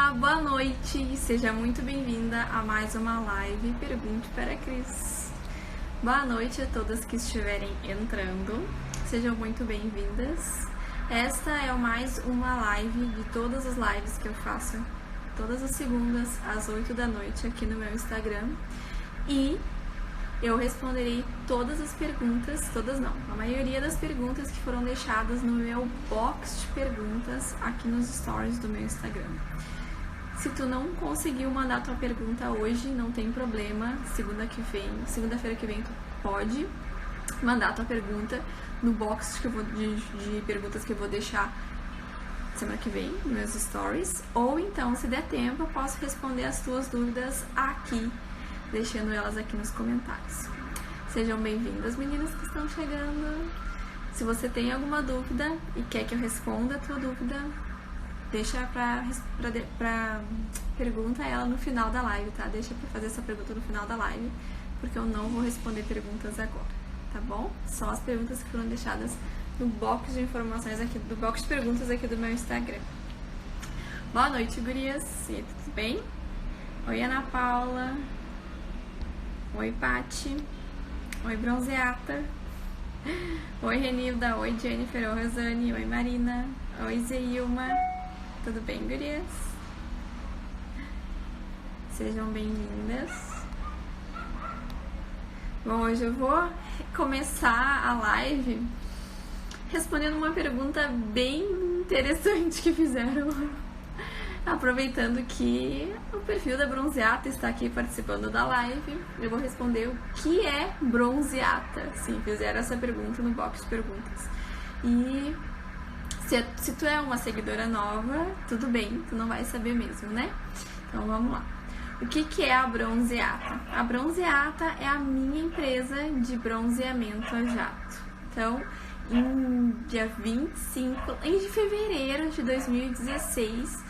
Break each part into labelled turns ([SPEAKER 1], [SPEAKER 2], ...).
[SPEAKER 1] Olá, boa noite, seja muito bem-vinda a mais uma live Pergunte para a Cris. Boa noite a todas que estiverem entrando, sejam muito bem-vindas. Esta é mais uma live de todas as lives que eu faço todas as segundas às 8 da noite aqui no meu Instagram, e eu responderei todas as perguntas, todas não, a maioria das perguntas que foram deixadas no meu box de perguntas aqui nos stories do meu Instagram. Se tu não conseguiu mandar tua pergunta hoje, não tem problema, segunda-feira que vem tu pode mandar tua pergunta no box de perguntas que eu vou deixar semana que vem nos meus stories, ou então, se der tempo, eu posso responder as tuas dúvidas aqui, deixando elas aqui nos comentários. Sejam bem-vindas, meninas que estão chegando. Se você tem alguma dúvida e quer que eu responda a tua dúvida, deixa pra pergunta ela no final da live, tá? Deixa pra fazer essa pergunta no final da live, porque eu não vou responder perguntas agora, tá bom? Só as perguntas que foram deixadas no box de informações aqui, do box de perguntas aqui do meu Instagram. Boa noite, gurias. E aí, tudo bem? Oi, Ana Paula. Oi, Pati. Oi, Bronzeata. Oi, Renilda. Oi, Jennifer. Oi, Rosane. Oi, Marina. Oi, Zeilma. Tudo bem, gurias? Sejam bem-vindas. Bom, hoje eu vou começar a live respondendo uma pergunta bem interessante que fizeram. Aproveitando que o perfil da Bronzeata está aqui participando da live, eu vou responder o que é Bronzeata. Sim, fizeram essa pergunta no box de perguntas. E se tu é uma seguidora nova, tudo bem, tu não vai saber mesmo, né? Então vamos lá. O que é a Bronzeata? A Bronzeata é a minha empresa de bronzeamento a jato. Então, em dia 25 de fevereiro de 2016,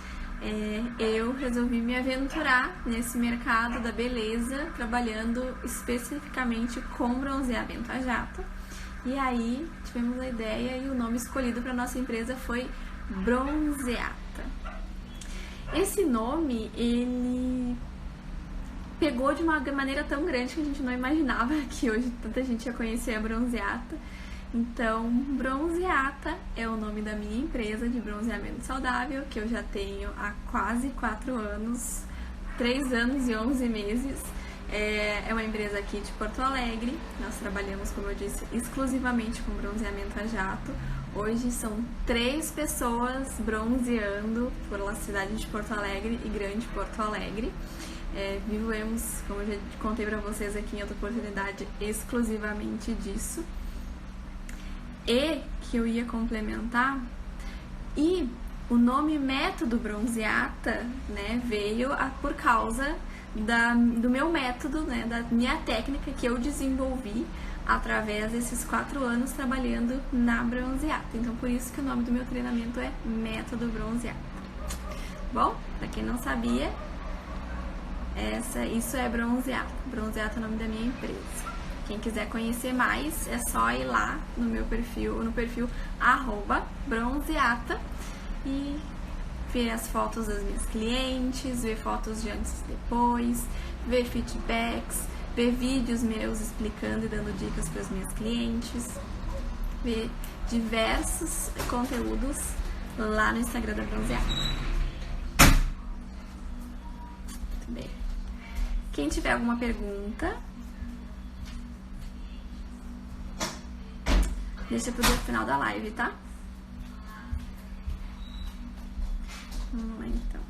[SPEAKER 1] eu resolvi me aventurar nesse mercado da beleza, trabalhando especificamente com bronzeamento a jato. E aí tivemos a ideia e o nome escolhido para nossa empresa foi Bronzeata. Esse nome, ele pegou de uma maneira tão grande que a gente não imaginava que hoje tanta gente ia conhecer a Bronzeata. Então, Bronzeata é o nome da minha empresa de bronzeamento saudável, que eu já tenho há quase 4 anos, 3 anos e 11 meses. É uma empresa aqui de Porto Alegre. Nós trabalhamos, como eu disse, exclusivamente com bronzeamento a jato. Hoje são 3 pessoas bronzeando pela cidade de Porto Alegre e Grande Porto Alegre. Vivemos, como eu já contei pra vocês aqui em outra oportunidade, exclusivamente disso. E que eu ia complementar, e o nome método Bronzeata, né, veio por causa do meu método, né, da minha técnica que eu desenvolvi através desses 4 anos trabalhando na Bronzeata. Então, por isso que o nome do meu treinamento é Método Bronzeata. Bom, pra quem não sabia, isso é Bronzeata. Bronzeata é o nome da minha empresa. Quem quiser conhecer mais, é só ir lá no meu perfil, no perfil @bronzeata, e ver as fotos das minhas clientes, ver fotos de antes e depois, ver feedbacks, ver vídeos meus explicando e dando dicas para as minhas clientes, ver diversos conteúdos lá no Instagram da Bronzeata. Muito bem. Quem tiver alguma pergunta, deixa pro final da live, tá? Vamos lá, então.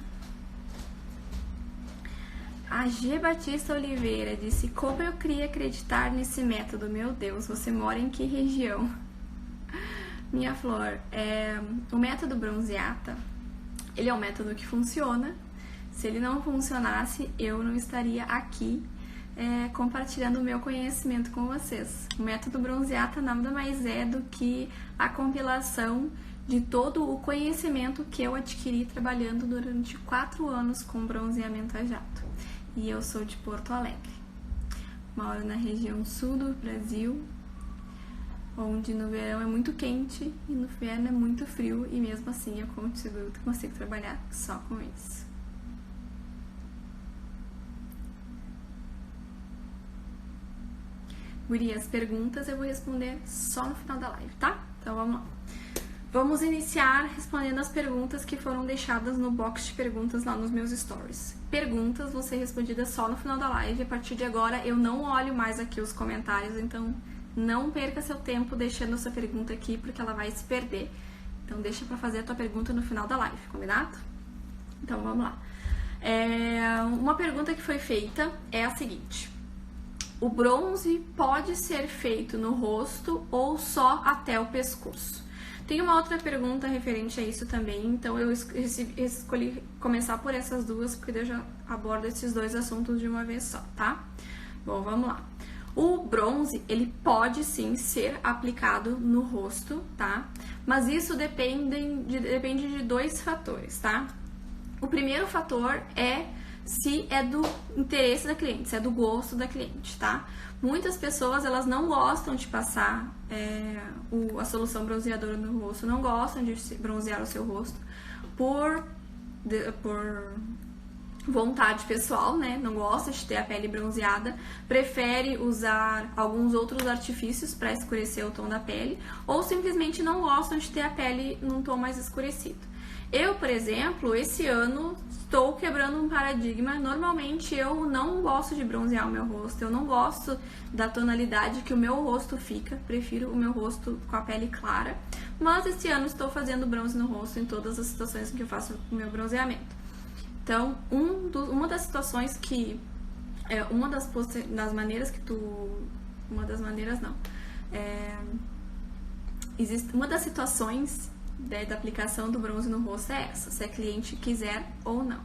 [SPEAKER 1] A G. Batista Oliveira disse: como eu queria acreditar nesse método, meu Deus, você mora em que região? Minha flor, o método Bronzeata, ele é um método que funciona. Se ele não funcionasse, eu não estaria aqui compartilhando o meu conhecimento com vocês. O método Bronzeata nada mais é do que a compilação de todo o conhecimento que eu adquiri trabalhando durante 4 anos com bronzeamento a jato. E eu sou de Porto Alegre. Moro na região sul do Brasil, onde no verão é muito quente e no inverno é muito frio, e mesmo assim eu consigo trabalhar só com isso. Gurias, perguntas eu vou responder só no final da live, tá? Então vamos lá. Vamos iniciar respondendo as perguntas que foram deixadas no box de perguntas lá nos meus stories. Perguntas vão ser respondidas só no final da live. A partir de agora eu não olho mais aqui os comentários, então não perca seu tempo deixando sua pergunta aqui, porque ela vai se perder. Então deixa pra fazer a tua pergunta no final da live, combinado? Então vamos lá. Uma pergunta que foi feita é a seguinte: o bronze pode ser feito no rosto ou só até o pescoço? Tem uma outra pergunta referente a isso também, então eu escolhi começar por essas duas, porque eu já abordo esses dois assuntos de uma vez só, tá? Bom, vamos lá. O bronze, ele pode sim ser aplicado no rosto, tá? Mas isso depende de dois fatores, tá? O primeiro fator é se é do interesse da cliente, se é do gosto da cliente, tá? Muitas pessoas, elas não gostam de passar a solução bronzeadora no rosto, não gostam de bronzear o seu rosto por vontade pessoal, né? Não gosta de ter a pele bronzeada, prefere usar alguns outros artifícios para escurecer o tom da pele, ou simplesmente não gostam de ter a pele num tom mais escurecido. Eu, por exemplo, esse ano estou quebrando um paradigma. Normalmente eu não gosto de bronzear o meu rosto, eu não gosto da tonalidade que o meu rosto fica, prefiro o meu rosto com a pele clara, mas esse ano estou fazendo bronze no rosto em todas as situações em que eu faço o meu bronzeamento. Então, uma das situações que... uma das maneiras que tu... Uma das situações da aplicação do bronze no rosto é essa, se a cliente quiser ou não.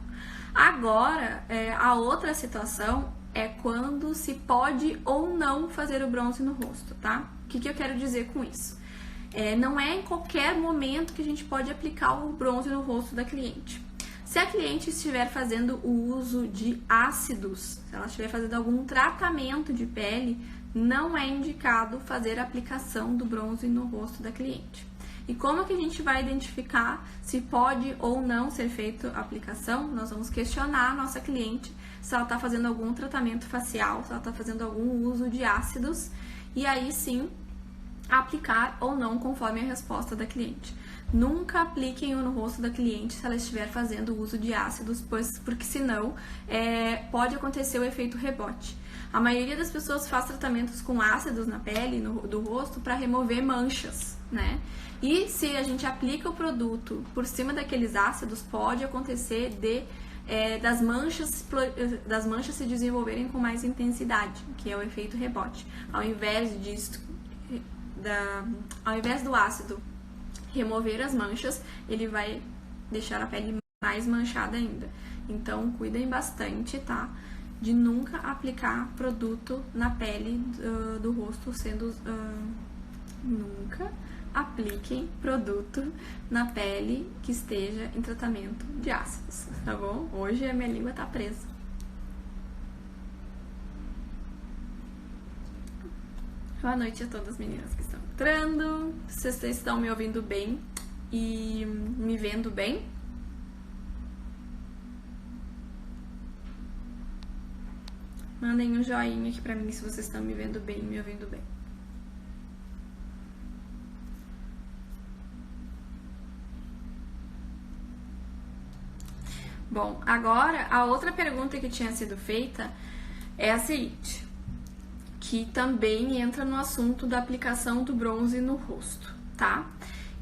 [SPEAKER 1] Agora, a outra situação é quando se pode ou não fazer o bronze no rosto, tá? O que eu quero dizer com isso? Não é em qualquer momento que a gente pode aplicar o bronze no rosto da cliente. Se a cliente estiver fazendo o uso de ácidos, se ela estiver fazendo algum tratamento de pele, não é indicado fazer a aplicação do bronze no rosto da cliente. E como que a gente vai identificar se pode ou não ser feita a aplicação? Nós vamos questionar a nossa cliente se ela está fazendo algum tratamento facial, se ela está fazendo algum uso de ácidos, e aí sim aplicar ou não conforme a resposta da cliente. Nunca apliquem no rosto da cliente se ela estiver fazendo uso de ácidos, porque senão pode acontecer o efeito rebote. A maioria das pessoas faz tratamentos com ácidos na pele, do rosto, para remover manchas, né? E se a gente aplica o produto por cima daqueles ácidos, pode acontecer das manchas se desenvolverem com mais intensidade, que é o efeito rebote. Ao invés do ácido remover as manchas, ele vai deixar a pele mais manchada ainda. Então, cuidem bastante, tá? De nunca aplicar produto na pele do rosto, nunca apliquem produto na pele que esteja em tratamento de ácidos, tá bom? Hoje a minha língua tá presa. Boa noite a todas as meninas que estão entrando. Vocês estão me ouvindo bem e me vendo bem? Mandem um joinha aqui pra mim se vocês estão me vendo bem e me ouvindo bem. Bom, agora a outra pergunta que tinha sido feita é a seguinte, que também entra no assunto da aplicação do bronze no rosto, tá?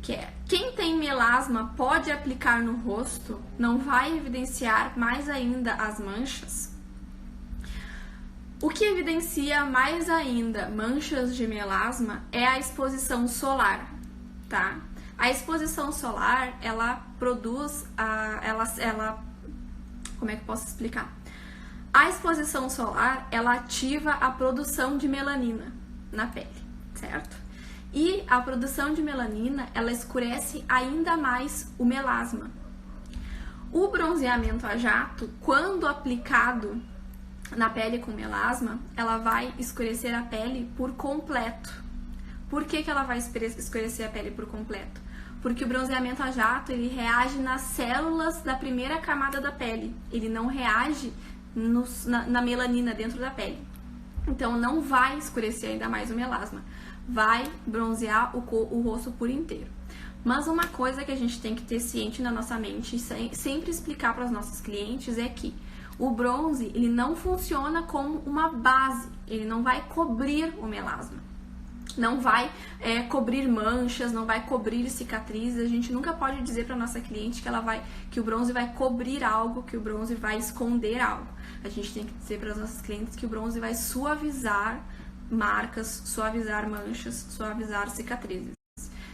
[SPEAKER 1] Que é, quem tem melasma pode aplicar no rosto? Não vai evidenciar mais ainda as manchas? O que evidencia mais ainda manchas de melasma é a exposição solar, tá? A exposição solar, ela produz, como é que eu posso explicar? A exposição solar, ela ativa a produção de melanina na pele, certo? E a produção de melanina, ela escurece ainda mais o melasma. O bronzeamento a jato, quando aplicado na pele com melasma, ela vai escurecer a pele por completo. Por que ela vai escurecer a pele por completo? Porque o bronzeamento a jato, ele reage nas células da primeira camada da pele. Ele não reage na melanina dentro da pele. Então não vai escurecer ainda mais o melasma, vai bronzear o rosto por inteiro. Mas uma coisa que a gente tem que ter ciente na nossa mente e sempre explicar para os nossos clientes é que o bronze, ele não funciona como uma base, ele não vai cobrir o melasma, não vai cobrir manchas, não vai cobrir cicatrizes. A gente nunca pode dizer para nossa cliente que o bronze vai cobrir algo, que o bronze vai esconder algo. A gente tem que dizer para os nossos clientes que o bronze vai suavizar marcas, suavizar manchas, suavizar cicatrizes.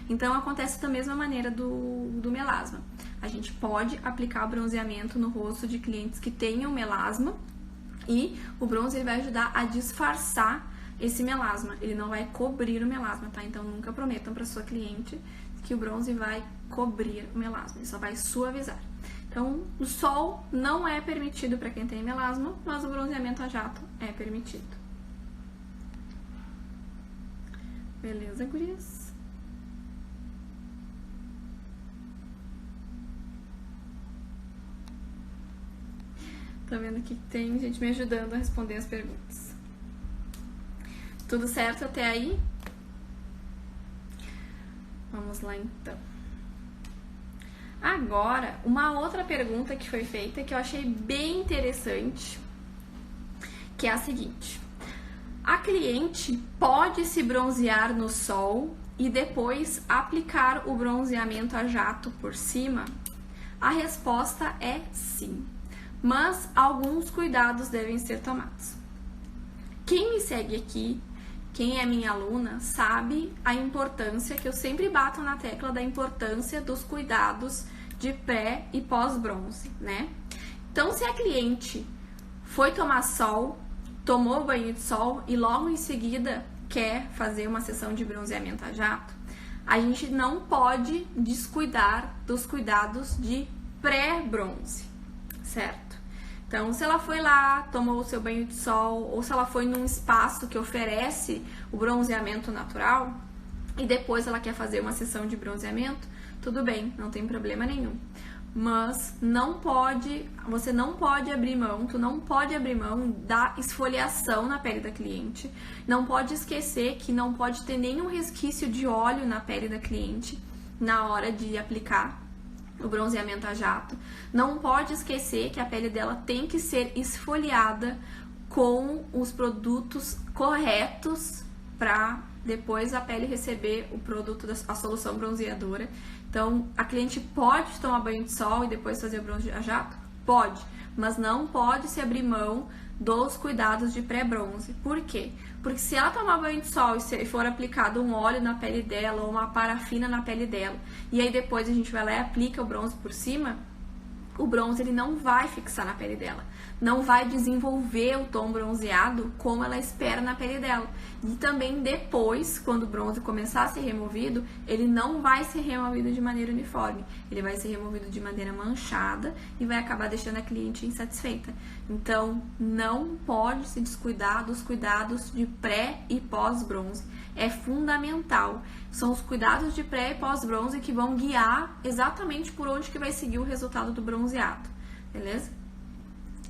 [SPEAKER 1] Então acontece da mesma maneira do melasma. A gente pode aplicar bronzeamento no rosto de clientes que tenham melasma e o bronze ele vai ajudar a disfarçar esse melasma. Ele não vai cobrir o melasma, tá? Então nunca prometam para sua cliente que o bronze vai cobrir o melasma, ele só vai suavizar. Então o sol não é permitido para quem tem melasma, mas o bronzeamento a jato é permitido. Beleza, gurias? Tô vendo que tem gente me ajudando a responder as perguntas. Tudo certo até aí? Vamos lá então. Agora, uma outra pergunta que foi feita que eu achei bem interessante, que é a seguinte: a cliente pode se bronzear no sol e depois aplicar o bronzeamento a jato por cima? A resposta é sim, mas alguns cuidados devem ser tomados. Quem me segue aqui, quem é minha aluna, sabe a importância, que eu sempre bato na tecla da importância dos cuidados de pré e pós-bronze, né? Então, se a cliente foi tomar sol, tomou banho de sol e logo em seguida quer fazer uma sessão de bronzeamento a jato, a gente não pode descuidar dos cuidados de pré-bronze, certo? Então, se ela foi lá, tomou o seu banho de sol, ou se ela foi num espaço que oferece o bronzeamento natural e depois ela quer fazer uma sessão de bronzeamento, tudo bem, não tem problema nenhum. Mas você não pode abrir mão, tu não pode abrir mão da esfoliação na pele da cliente. Não pode esquecer que não pode ter nenhum resquício de óleo na pele da cliente na hora de aplicar o bronzeamento a jato. Não pode esquecer que a pele dela tem que ser esfoliada com os produtos corretos para depois a pele receber o produto a solução bronzeadora. Então, a cliente pode tomar banho de sol e depois fazer o bronze a jato? Pode, mas não pode se abrir mão dos cuidados de pré-bronze. Por quê? Porque se ela tomar banho de sol e for aplicado um óleo na pele dela ou uma parafina na pele dela, e aí depois a gente vai lá e aplica o bronze por cima, o bronze ele não vai fixar na pele dela, não vai desenvolver o tom bronzeado como ela espera na pele dela. E também depois, quando o bronze começar a ser removido, ele não vai ser removido de maneira uniforme, ele vai ser removido de maneira manchada e vai acabar deixando a cliente insatisfeita. Então, não pode se descuidar dos cuidados de pré e pós-bronze. É fundamental. São os cuidados de pré e pós-bronze que vão guiar exatamente por onde que vai seguir o resultado do bronzeado, beleza?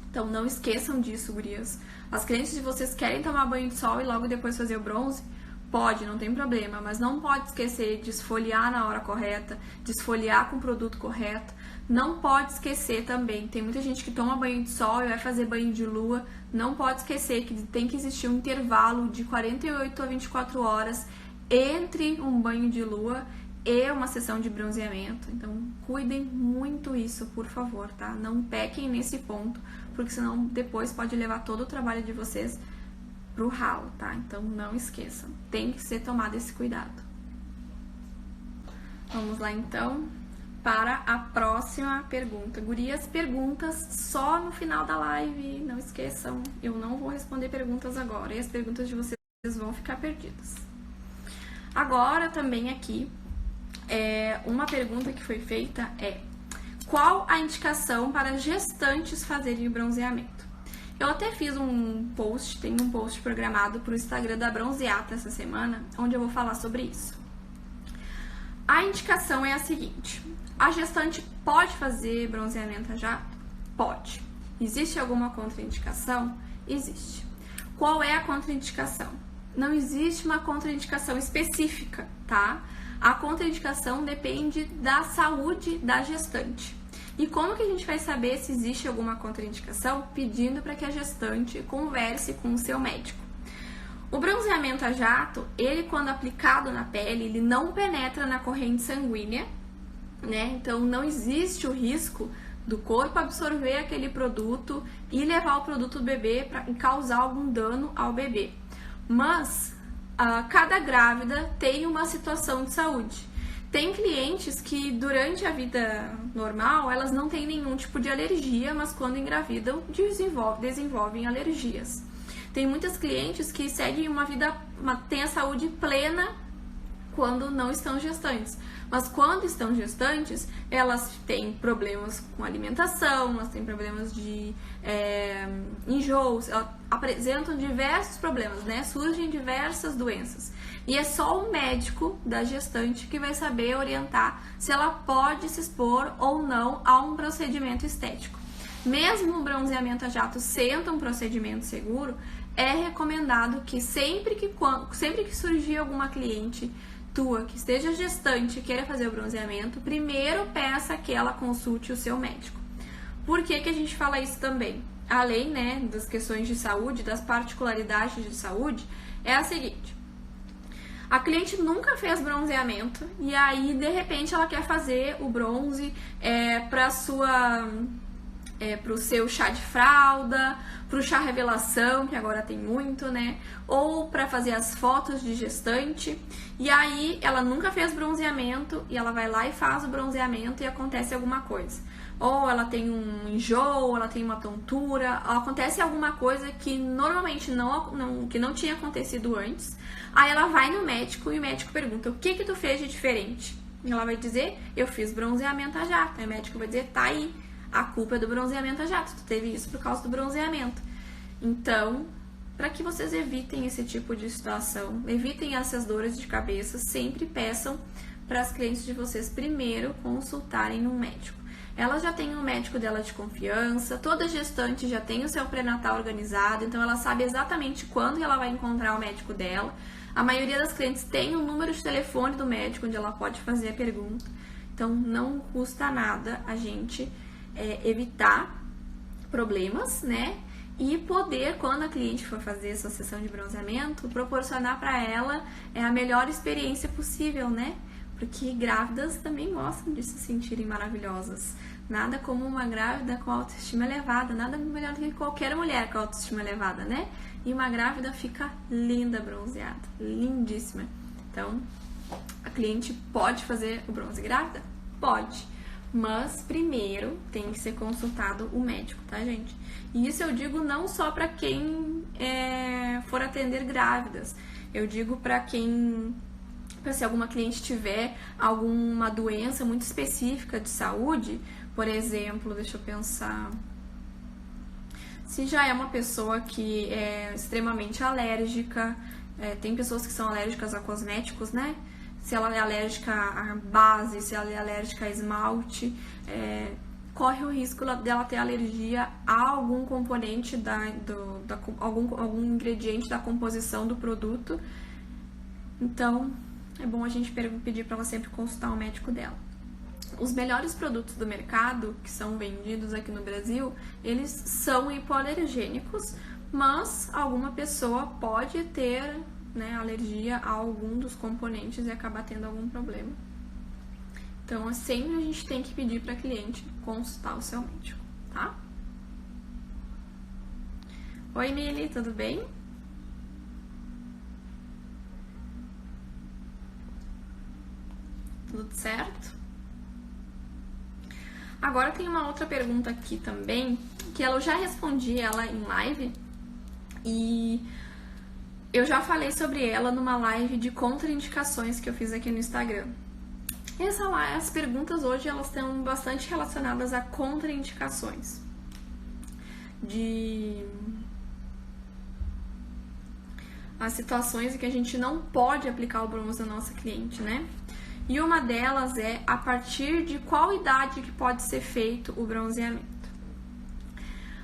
[SPEAKER 1] Então, não esqueçam disso, gurias. As clientes de vocês querem tomar banho de sol e logo depois fazer o bronze? Pode, não tem problema, mas não pode esquecer de esfoliar na hora correta, de esfoliar com o produto correto. Não pode esquecer também, tem muita gente que toma banho de sol e vai fazer banho de lua. Não pode esquecer que tem que existir um intervalo de 48 a 24 horas entre um banho de lua e uma sessão de bronzeamento. Então, cuidem muito isso, por favor, tá? Não pequem nesse ponto, porque senão depois pode levar todo o trabalho de vocês pro ralo, tá? Então, não esqueçam. Tem que ser tomado esse cuidado. Vamos lá, então, para a próxima pergunta. Gurias, perguntas só no final da live. Não esqueçam, eu não vou responder perguntas agora. E as perguntas de vocês vão ficar perdidas. Agora, também aqui, uma pergunta que foi feita é: qual a indicação para gestantes fazerem bronzeamento? Eu até fiz um post, tem um post programado para o Instagram da Bronzeata essa semana, onde eu vou falar sobre isso. A indicação é a seguinte: a gestante pode fazer bronzeamento a jato? Pode. Existe alguma contraindicação? Existe. Qual é a contraindicação? Não existe uma contraindicação específica, tá? A contraindicação depende da saúde da gestante. E como que a gente vai saber se existe alguma contraindicação? Pedindo para que a gestante converse com o seu médico. O bronzeamento a jato, ele quando aplicado na pele, ele não penetra na corrente sanguínea, né? Então não existe o risco do corpo absorver aquele produto e levar o produto do bebê para causar algum dano ao bebê. Mas cada grávida tem uma situação de saúde. Tem clientes que durante a vida normal elas não têm nenhum tipo de alergia, mas quando engravidam desenvolvem alergias. Tem muitas clientes que seguem têm a saúde plena quando não estão gestantes. Mas quando estão gestantes, elas têm problemas com alimentação, elas têm problemas de enjoos, elas apresentam diversos problemas, né? Surgem diversas doenças. E é só o médico da gestante que vai saber orientar se ela pode se expor ou não a um procedimento estético. Mesmo o bronzeamento a jato sendo um procedimento seguro, é recomendado que sempre que surgir alguma cliente tua que esteja gestante e queira fazer o bronzeamento, primeiro peça que ela consulte o seu médico. Por que que a gente fala isso também? Além, né, das questões de saúde, das particularidades de saúde, é a seguinte: a cliente nunca fez bronzeamento e aí, de repente, ela quer fazer o bronze pro seu chá de fralda, pro chá revelação, que agora tem muito, né? Ou para fazer as fotos de gestante. E aí ela nunca fez bronzeamento e ela vai lá e faz o bronzeamento e acontece alguma coisa. Ou ela tem um enjoo, ou ela tem uma tontura, acontece alguma coisa que normalmente que não tinha acontecido antes. Aí ela vai no médico e o médico pergunta: o que tu fez de diferente? E ela vai dizer: eu fiz bronzeamento a jato. Aí o médico vai dizer: tá aí, a culpa é do bronzeamento a jato, tu teve isso por causa do bronzeamento. Então, para que vocês evitem esse tipo de situação, evitem essas dores de cabeça, sempre peçam para as clientes de vocês primeiro consultarem um médico. Ela já tem um médico dela de confiança, toda gestante já tem o seu pré-natal organizado, então ela sabe exatamente quando ela vai encontrar o médico dela. A maioria das clientes tem um número de telefone do médico onde ela pode fazer a pergunta. Então, não custa nada a gente evitar problemas, né? E poder, quando a cliente for fazer essa sessão de bronzeamento, proporcionar para ela a melhor experiência possível, né? Porque grávidas também gostam de se sentirem maravilhosas. Nada como uma grávida com autoestima elevada, nada melhor do que qualquer mulher com autoestima elevada, né? E uma grávida fica linda bronzeada, lindíssima. Então, a cliente pode fazer o bronze grávida? Pode. Mas primeiro tem que ser consultado o médico, tá, gente? E isso eu digo não só para quem for atender grávidas. Eu digo para se alguma cliente tiver alguma doença muito específica de saúde, por exemplo, deixa eu pensar, se já é uma pessoa que é extremamente alérgica, tem pessoas que são alérgicas a cosméticos, né? Se ela é alérgica à base, se ela é alérgica a esmalte, corre o risco dela ter alergia a algum componente, algum ingrediente da composição do produto. Então, é bom a gente pedir para ela sempre consultar o médico dela. Os melhores produtos do mercado, que são vendidos aqui no Brasil, eles são hipoalergênicos, mas alguma pessoa pode ter, né, alergia a algum dos componentes e acabar tendo algum problema. Então, sempre a gente tem que pedir para a cliente consultar o seu médico, tá? Oi, Mili, tudo bem? Tudo certo? Agora tem uma outra pergunta aqui também, que eu já respondi ela em live e eu já falei sobre ela numa live de contraindicações que eu fiz aqui no Instagram. As perguntas hoje elas estão bastante relacionadas a contraindicações as situações em que a gente não pode aplicar o bronze na nossa cliente, né? E uma delas é a partir de qual idade que pode ser feito o bronzeamento.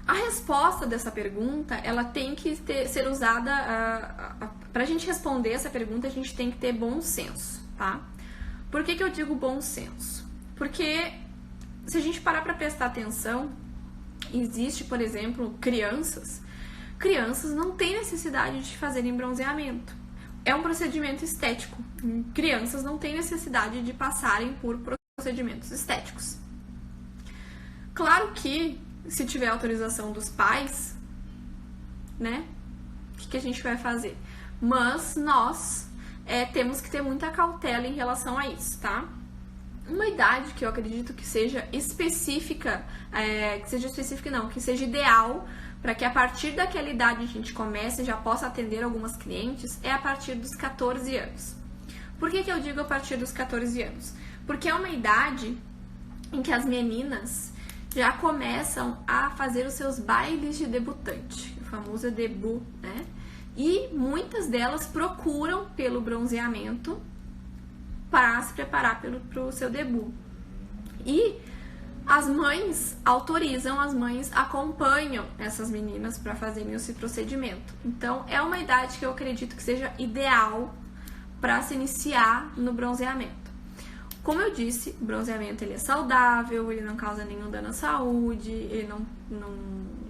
[SPEAKER 1] A resposta dessa pergunta, ela tem que ser usada, pra gente responder essa pergunta, a gente tem que ter bom senso, tá? Por que eu digo bom senso? Porque se a gente parar pra prestar atenção, existe, por exemplo, crianças não têm necessidade de fazerem bronzeamento. É um procedimento estético. Crianças não têm necessidade de passarem por procedimentos estéticos. Claro que, se tiver autorização dos pais, né, o que a gente vai fazer? Mas nós temos que ter muita cautela em relação a isso, tá? Uma idade que eu acredito que seja específica, que seja ideal para que a partir daquela idade a gente comece e já possa atender algumas clientes, é a partir dos 14 anos. Por que eu digo a partir dos 14 anos? Porque é uma idade em que as meninas já começam a fazer os seus bailes de debutante, o famoso debut, né? E muitas delas procuram pelo bronzeamento para se preparar para o seu debut. E as mães autorizam, as mães acompanham essas meninas para fazerem esse procedimento. Então, é uma idade que eu acredito que seja ideal para se iniciar no bronzeamento. Como eu disse, o bronzeamento ele é saudável, ele não causa nenhum dano à saúde, ele não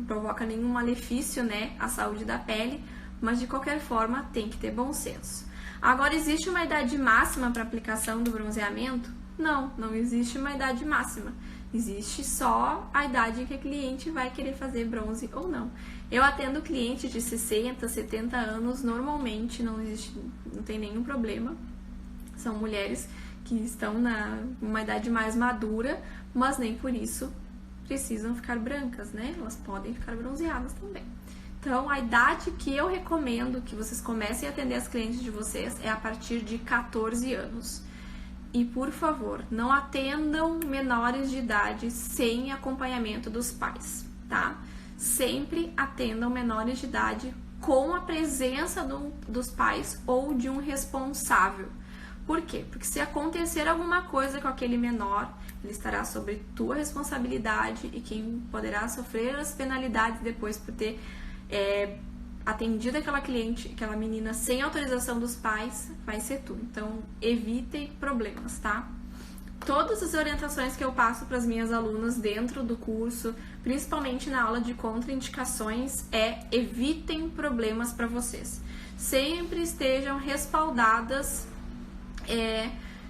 [SPEAKER 1] provoca nenhum malefício, né, à saúde da pele, mas de qualquer forma tem que ter bom senso. Agora, existe uma idade máxima para aplicação do bronzeamento? Não existe uma idade máxima. Existe só a idade em que a cliente vai querer fazer bronze ou não. Eu atendo clientes de 60, 70 anos, normalmente não tem nenhum problema. São mulheres que estão numa idade mais madura, mas nem por isso precisam ficar brancas, né? Elas podem ficar bronzeadas também. Então, a idade que eu recomendo que vocês comecem a atender as clientes de vocês é a partir de 14 anos. E, por favor, não atendam menores de idade sem acompanhamento dos pais, tá? Sempre atendam menores de idade com a presença dos pais ou de um responsável. Por quê? Porque se acontecer alguma coisa com aquele menor, ele estará sob tua responsabilidade e quem poderá sofrer as penalidades depois por ter atendido aquela menina sem autorização dos pais, vai ser tu. Então, evitem problemas, tá? Todas as orientações que eu passo para as minhas alunas dentro do curso, principalmente na aula de contraindicações, evitem problemas para vocês. Sempre estejam respaldadas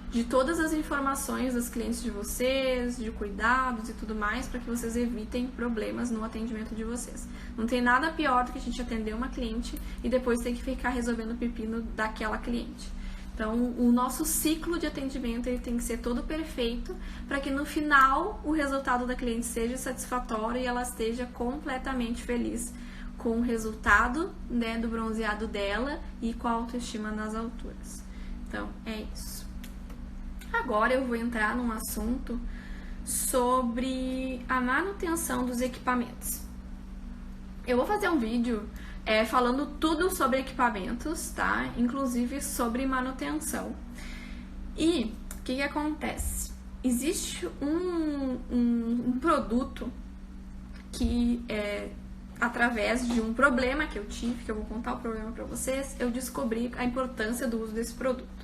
[SPEAKER 1] de todas as informações das clientes de vocês, de cuidados e tudo mais, para que vocês evitem problemas no atendimento de vocês. Não tem nada pior do que a gente atender uma cliente e depois ter que ficar resolvendo o pepino daquela cliente. Então, o nosso ciclo de atendimento ele tem que ser todo perfeito para que no final o resultado da cliente seja satisfatório e ela esteja completamente feliz com o resultado, né, do bronzeado dela e com a autoestima nas alturas. Então, é isso. Agora eu vou entrar num assunto sobre a manutenção dos equipamentos. Eu vou fazer um vídeo falando tudo sobre equipamentos, tá? Inclusive sobre manutenção. E o que acontece? Existe um produto que através de um problema que eu tive, que eu vou contar o problema para vocês, eu descobri a importância do uso desse produto.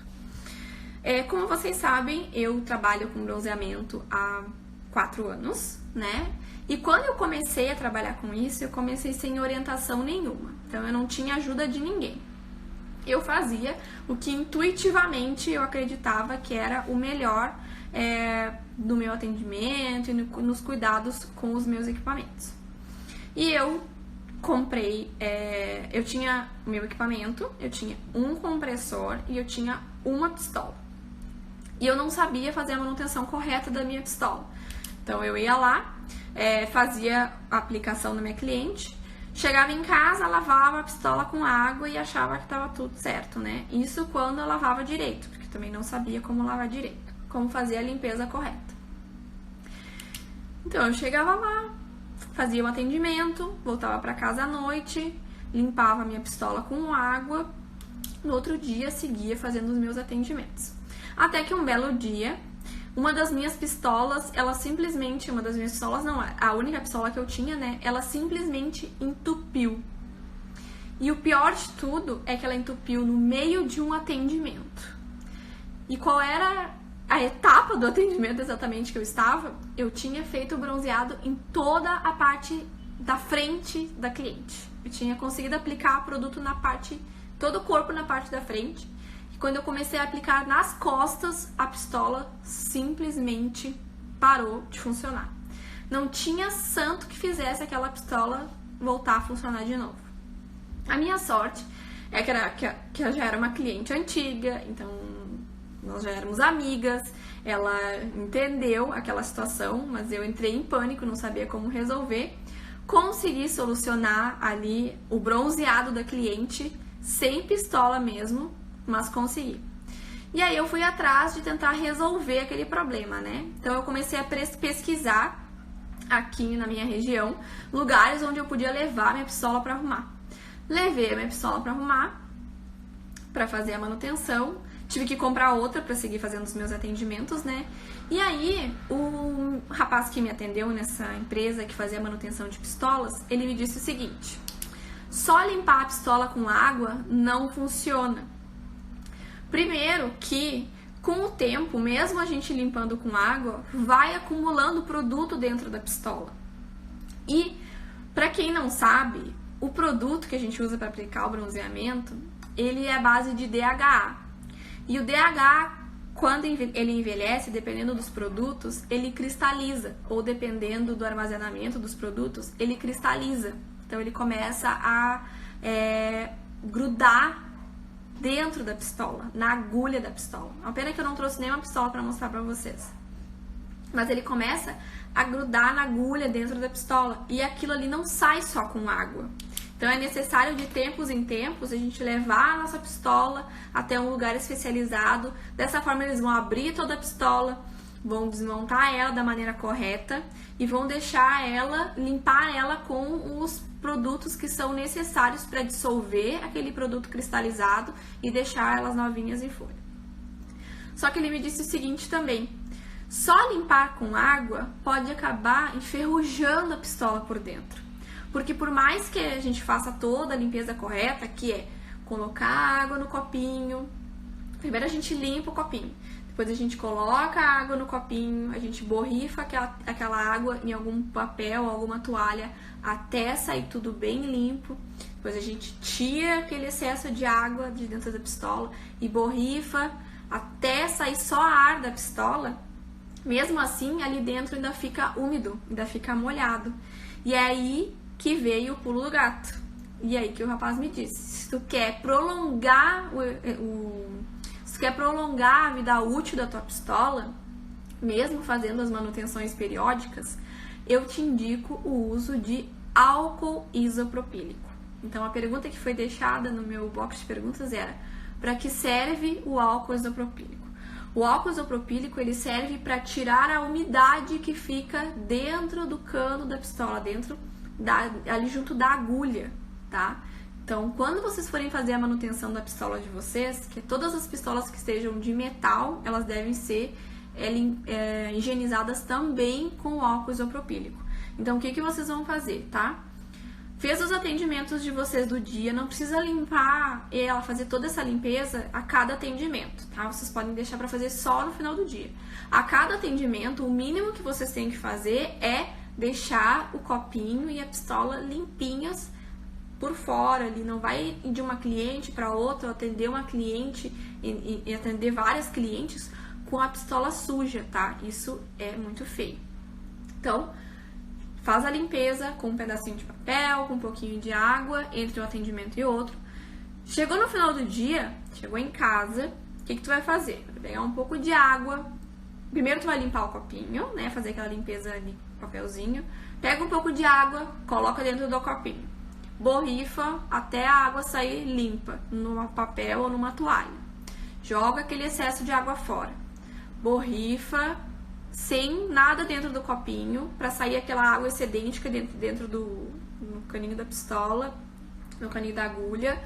[SPEAKER 1] Como vocês sabem, eu trabalho com bronzeamento há 4 anos, né? E quando eu comecei a trabalhar com isso, eu comecei sem orientação nenhuma. Então, eu não tinha ajuda de ninguém. Eu fazia o que intuitivamente eu acreditava que era o melhor do meu atendimento e nos cuidados com os meus equipamentos. E eu comprei, eu tinha o meu equipamento, eu tinha um compressor e eu tinha uma pistola. E eu não sabia fazer a manutenção correta da minha pistola. Então, eu ia lá, fazia a aplicação na minha cliente, chegava em casa, lavava a pistola com água e achava que estava tudo certo, né? Isso quando eu lavava direito, porque também não sabia como lavar direito, como fazer a limpeza correta. Então, eu chegava lá, fazia o atendimento, voltava para casa à noite, limpava a minha pistola com água, no outro dia seguia fazendo os meus atendimentos. Até que um belo dia uma das minhas pistolas, ela simplesmente, uma das minhas pistolas não, a única pistola que eu tinha, né, ela simplesmente entupiu. E o pior de tudo é que ela entupiu no meio de um atendimento. E qual era a etapa do atendimento exatamente que eu estava? Eu tinha feito o bronzeado em toda a parte da frente da cliente. Eu tinha conseguido aplicar o produto na parte, todo o corpo na parte da frente. E quando eu comecei a aplicar nas costas, a pistola simplesmente parou de funcionar. Não tinha santo que fizesse aquela pistola voltar a funcionar de novo. A minha sorte é que eu já era uma cliente antiga, então nós já éramos amigas, ela entendeu aquela situação, mas eu entrei em pânico, não sabia como resolver. Consegui solucionar ali o bronzeado da cliente, sem pistola mesmo, mas consegui. E aí eu fui atrás de tentar resolver aquele problema, né? Então eu comecei a pesquisar aqui na minha região, lugares onde eu podia levar minha pistola para arrumar. Levei a minha pistola para arrumar, para fazer a manutenção. Tive que comprar outra para seguir fazendo os meus atendimentos, né? E aí, o rapaz que me atendeu nessa empresa que fazia manutenção de pistolas, ele me disse o seguinte: só limpar a pistola com água não funciona. Primeiro que, com o tempo, mesmo a gente limpando com água, vai acumulando produto dentro da pistola. E, para quem não sabe, o produto que a gente usa para aplicar o bronzeamento, ele é a base de DHA. E o DHA, quando ele envelhece, dependendo dos produtos, ele cristaliza. Ou dependendo do armazenamento dos produtos, ele cristaliza. Então ele começa a grudar dentro da pistola, na agulha da pistola. É uma pena que eu não trouxe nenhuma pistola para mostrar para vocês. Mas ele começa a grudar na agulha dentro da pistola. E aquilo ali não sai só com água. Então é necessário de tempos em tempos a gente levar a nossa pistola até um lugar especializado. Dessa forma eles vão abrir toda a pistola, vão desmontar ela da maneira correta e vão deixar ela, limpar ela com os produtos que são necessários para dissolver aquele produto cristalizado e deixar elas novinhas em folha. Só que ele me disse o seguinte também: só limpar com água pode acabar enferrujando a pistola por dentro. Porque por mais que a gente faça toda a limpeza correta, que é colocar água no copinho, primeiro a gente limpa o copinho, depois a gente coloca a água no copinho, a gente borrifa aquela água em algum papel ou alguma toalha até sair tudo bem limpo, depois a gente tira aquele excesso de água de dentro da pistola e borrifa até sair só ar da pistola. Mesmo assim, ali dentro ainda fica úmido, ainda fica molhado. E é aí que veio o pulo do gato. E aí que o rapaz me disse: se tu quer prolongar se tu quer prolongar a vida útil da tua pistola, mesmo fazendo as manutenções periódicas, eu te indico o uso de álcool isopropílico. Então a pergunta que foi deixada no meu box de perguntas era: para que serve o álcool isopropílico? O álcool isopropílico ele serve para tirar a umidade que fica dentro do cano da pistola, ali junto da agulha, tá? Então, quando vocês forem fazer a manutenção da pistola de vocês, que todas as pistolas que estejam de metal, elas devem ser higienizadas também com álcool isopropílico. Então, o que vocês vão fazer, tá? Fez os atendimentos de vocês do dia, não precisa limpar ela, fazer toda essa limpeza a cada atendimento, tá? Vocês podem deixar para fazer só no final do dia. A cada atendimento, o mínimo que vocês têm que fazer é deixar o copinho e a pistola limpinhas por fora. Ele não vai de uma cliente para outra, atender uma cliente e atender várias clientes com a pistola suja, tá? Isso é muito feio. Então, faz a limpeza com um pedacinho de papel, com um pouquinho de água entre um atendimento e outro. Chegou no final do dia, chegou em casa, o que tu vai fazer? Vai pegar um pouco de água. Primeiro tu vai limpar o copinho, né? Fazer aquela limpeza ali, papelzinho. Pega um pouco de água, coloca dentro do copinho. Borrifa até a água sair limpa, num papel ou numa toalha. Joga aquele excesso de água fora. Borrifa sem nada dentro do copinho, para sair aquela água excedente que é dentro do caninho da pistola, no caninho da agulha.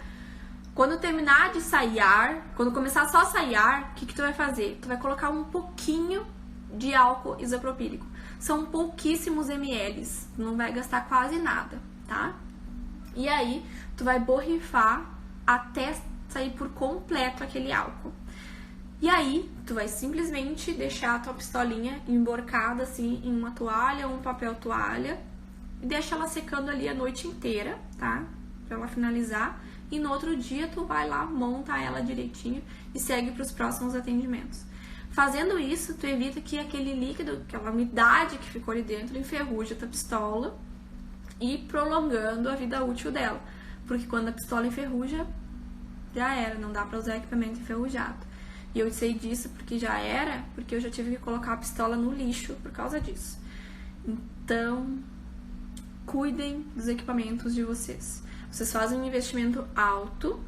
[SPEAKER 1] Quando terminar de sair ar, quando começar só a sair ar, o que tu vai fazer? Tu vai colocar um pouquinho de álcool isopropílico. São pouquíssimos ml, não vai gastar quase nada, tá? E aí, tu vai borrifar até sair por completo aquele álcool. E aí, tu vai simplesmente deixar a tua pistolinha emborcada assim em uma toalha ou um papel toalha e deixa ela secando ali a noite inteira, tá? Pra ela finalizar. E no outro dia tu vai lá, monta ela direitinho e segue para os próximos atendimentos. Fazendo isso, tu evita que aquele líquido, aquela umidade que ficou ali dentro, enferruje a tua pistola e prolongando a vida útil dela. Porque quando a pistola enferruja, já era, não dá para usar equipamento enferrujado. E eu sei disso porque eu já tive que colocar a pistola no lixo por causa disso. Então, cuidem dos equipamentos de vocês. Vocês fazem um investimento alto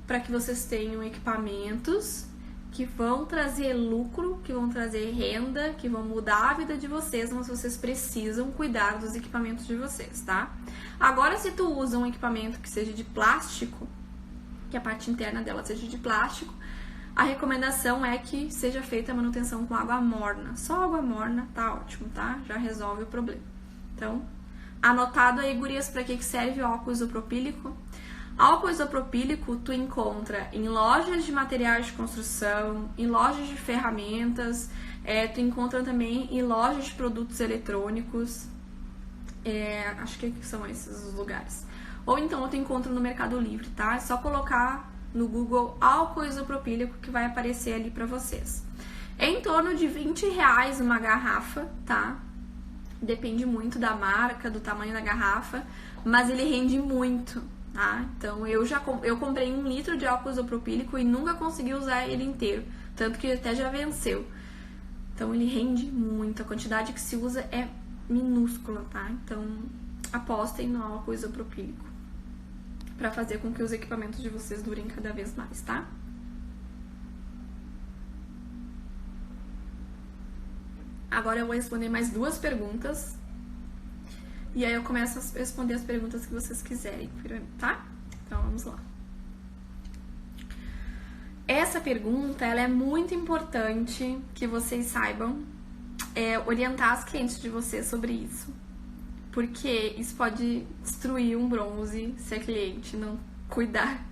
[SPEAKER 1] para que vocês tenham equipamentos que vão trazer lucro, que vão trazer renda, que vão mudar a vida de vocês, mas vocês precisam cuidar dos equipamentos de vocês, tá? Agora, se tu usa um equipamento que seja de plástico, que a parte interna dela seja de plástico, a recomendação é que seja feita a manutenção com água morna. Só água morna tá ótimo, tá? Já resolve o problema. Então, anotado aí, gurias, para que serve o álcool isopropílico? Álcool isopropílico tu encontra em lojas de materiais de construção, em lojas de ferramentas, tu encontra também em lojas de produtos eletrônicos, acho que são esses os lugares. Ou então tu encontra no Mercado Livre, tá? É só colocar no Google álcool isopropílico que vai aparecer ali para vocês. É em torno de R$20 uma garrafa, tá? Depende muito da marca, do tamanho da garrafa, mas ele rende muito, tá? Então eu comprei 1 litro de álcool isopropílico e nunca consegui usar ele inteiro, tanto que até já venceu. Então ele rende muito, a quantidade que se usa é minúscula, tá? Então apostem no álcool isopropílico para fazer com que os equipamentos de vocês durem cada vez mais, tá? Agora eu vou responder mais 2 perguntas e aí eu começo a responder as perguntas que vocês quiserem, tá? Então vamos lá. Essa pergunta, ela é muito importante que vocês saibam orientar as clientes de vocês sobre isso. Porque isso pode destruir um bronze se a cliente não cuidar,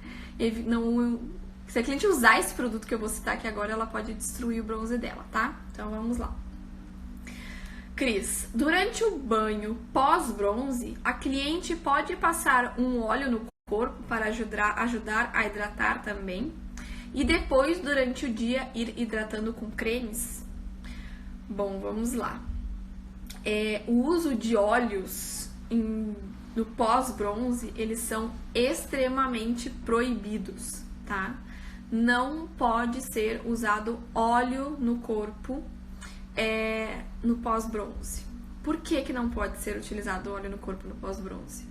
[SPEAKER 1] se a cliente usar esse produto que eu vou citar aqui agora, ela pode destruir o bronze dela, tá? Então vamos lá. Cris, durante o banho pós-bronze, a cliente pode passar um óleo no corpo para ajudar a hidratar também? E depois, durante o dia, ir hidratando com cremes? Bom, vamos lá. O uso de óleos no pós-bronze, eles são extremamente proibidos, tá? Não pode ser usado óleo no corpo no pós-bronze. Por que não pode ser utilizado óleo no corpo no pós-bronze?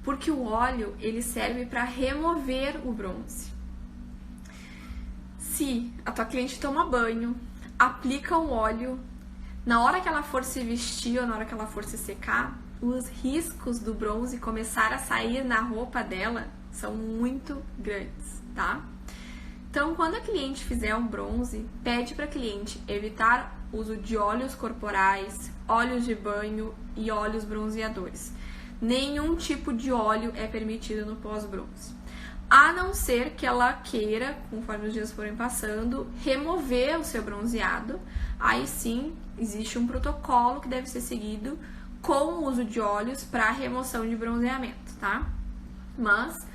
[SPEAKER 1] Porque o óleo, ele serve para remover o bronze. Se a tua cliente toma banho, aplica o óleo, na hora que ela for se vestir ou na hora que ela for se secar, os riscos do bronze começar a sair na roupa dela são muito grandes, tá? Então, quando a cliente fizer um bronze, pede para a cliente evitar o uso de óleos corporais, óleos de banho e óleos bronzeadores. Nenhum tipo de óleo é permitido no pós-bronze. A não ser que ela queira, conforme os dias forem passando, remover o seu bronzeado. Aí sim, existe um protocolo que deve ser seguido com o uso de óleos para remoção de bronzeamento, tá? Mas